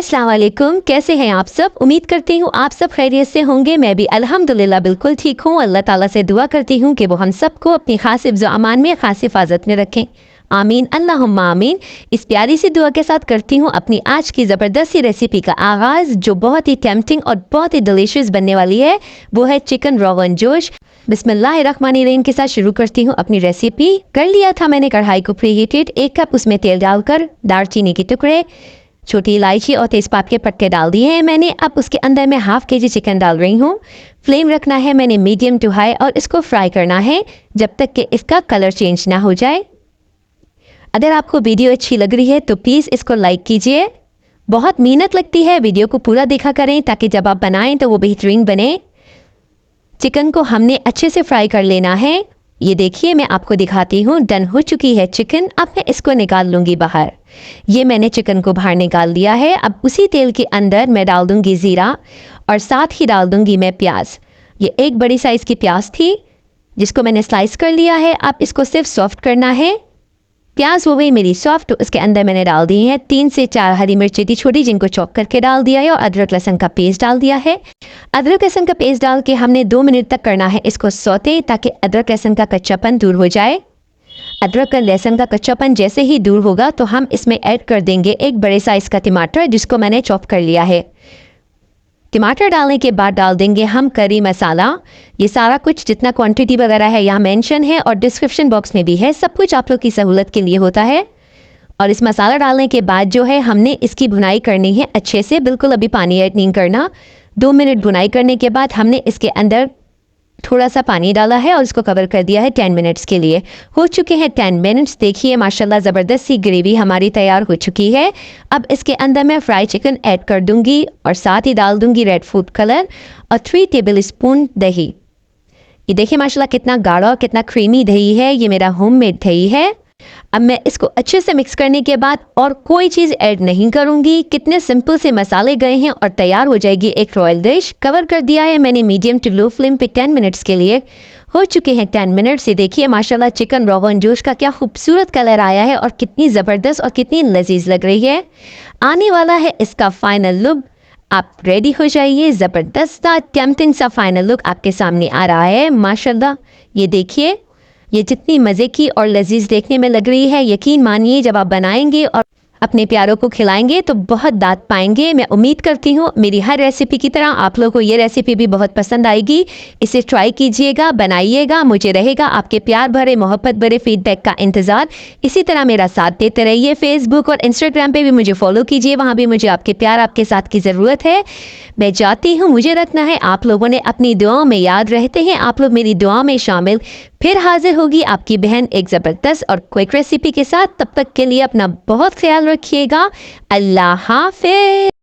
अस्सलाम वालेकुम, कैसे हैं आप सब। उम्मीद करती हूँ आप सब खैरियत से होंगे। मैं भी अल्हम्दुलिल्लाह बिल्कुल ठीक हूँ। अल्लाह ताला से दुआ करती हूँ कि वो हम सबको अपनी खास हिफ्ज़ व अमान में, खास हिफाजत में रखें। आमीन अल्लाहुम्मा आमीन। इस प्यारी सी दुआ के साथ करती हूँ अपनी आज की ज़बरदस्त सी रेसिपी का आगाज़, जो बहुत ही टेम्पटिंग और बहुत ही डिलीशियस बनने वाली है। वो है चिकन रोगन जोश। बिस्मिल्लाहिर्रहमानिर्रहीम के साथ शुरू करती हूँ अपनी रेसिपी। कर लिया था मैंने कढ़ाई को प्रीहीटेड। 1 कप उसमें तेल डालकर दालचीनी के टुकड़े, छोटी इलायची और तेज़पात के पत्ते डाल दिए हैं मैंने। अब उसके अंदर मैं हाफ केजी चिकन डाल रही हूँ। फ्लेम रखना है मैंने मीडियम टू हाई और इसको फ्राई करना है जब तक कि इसका कलर चेंज ना हो जाए। अगर आपको वीडियो अच्छी लग रही है तो प्लीज़ इसको लाइक कीजिए। बहुत मेहनत लगती है, वीडियो को पूरा देखा करें ताकि जब आप बनाएं तो वो बेहतरीन बने। चिकन को हमने अच्छे से फ्राई कर लेना है। ये देखिए मैं आपको दिखाती हूँ, डन हो चुकी है चिकन। अब मैं इसको निकाल लूँगी बाहर। ये मैंने चिकन को बाहर निकाल दिया है। अब उसी तेल के अंदर मैं डाल दूँगी ज़ीरा और साथ ही डाल दूँगी मैं प्याज। ये एक बड़ी साइज़ की प्याज थी जिसको मैंने स्लाइस कर लिया है। अब इसको सिर्फ सॉफ्ट करना है। प्याज हो गई मेरी सॉफ्ट, तो उसके अंदर मैंने डाल दी है 3 से 4 हरी मिर्ची थी छोटी, जिनको चॉप करके डाल दिया है, और अदरक लहसुन का पेस्ट डाल दिया है। अदरक लहसुन का पेस्ट डाल के हमने 2 मिनट तक करना है इसको सौते, ताकि अदरक लहसुन का कच्चापन दूर हो जाए। अदरक का लहसुन का कच्चापन जैसे ही दूर होगा तो हम इसमें ऐड कर देंगे एक बड़े साइज़ का टमाटर, जिसको मैंने चॉप कर लिया है। टमाटर डालने के बाद डाल देंगे हम करी मसाला। ये सारा कुछ जितना क्वांटिटी वगैरह है यहाँ मेंशन है और डिस्क्रिप्शन बॉक्स में भी है। सब कुछ आप लोग की सहूलत के लिए होता है। और इस मसाला डालने के बाद जो है हमने इसकी भुनाई करनी है अच्छे से, बिल्कुल अभी पानी ऐड नहीं करना। 2 मिनट भुनाई करने के बाद हमने इसके अंदर थोड़ा सा पानी डाला है और इसको कवर कर दिया है 10 मिनट्स के लिए। हो चुके हैं 10 मिनट्स। देखिए माशाल्लाह ज़बरदस्त सी ग्रेवी हमारी तैयार हो चुकी है। अब इसके अंदर मैं फ्राई चिकन ऐड कर दूंगी और साथ ही डाल दूंगी रेड फूड कलर और 3 टेबल स्पून दही। ये देखिए माशाल्लाह कितना गाढ़ा और कितना क्रीमी दही है। ये मेरा होममेड दही है। अब मैं इसको अच्छे से मिक्स करने के बाद और कोई चीज़ ऐड नहीं करूंगी। कितने सिंपल से मसाले गए हैं और तैयार हो जाएगी एक रॉयल डिश। कवर कर दिया है मैंने मीडियम टू लो फ्लेम पे 10 मिनट्स के लिए। हो चुके हैं 10 मिनट से। देखिए माशाल्लाह चिकन रोगन जोश का क्या खूबसूरत कलर आया है और कितनी ज़बरदस्त और कितनी लजीज लग रही है। आने वाला है इसका फाइनल लुक। आप रेडी हो जाइए। ज़बरदस्त टेम्पटिंग सा फाइनल लुक आपके सामने आ रहा है माशाल्लाह। ये देखिए, ये जितनी मज़े की और लजीज देखने में लग रही है, यकीन मानिए जब आप बनाएंगे और अपने प्यारों को खिलाएंगे तो बहुत दाद पाएंगे। मैं उम्मीद करती हूँ मेरी हर रेसिपी की तरह आप लोगों को ये रेसिपी भी बहुत पसंद आएगी। इसे ट्राई कीजिएगा, बनाइएगा। मुझे रहेगा आपके प्यार भरे मोहब्बत भरे फीडबैक का इंतज़ार। इसी तरह मेरा साथ देते रहिए। फेसबुक और इंस्टाग्राम पे भी मुझे फॉलो कीजिए, वहाँ भी मुझे आपके प्यार आपके साथ की ज़रूरत है। मैं जाती हूँ, मुझे रखना है। आप लोगों ने अपनी दुआओं में याद रहते हैं, आप लोग मेरी दुआ में शामिल। फिर हाजिर होगी आपकी बहन एक ज़बरदस्त और क्विक रेसिपी के साथ। तब तक के लिए अपना बहुत ख्याल रखिएगा। अल्लाह हाफ़िज़।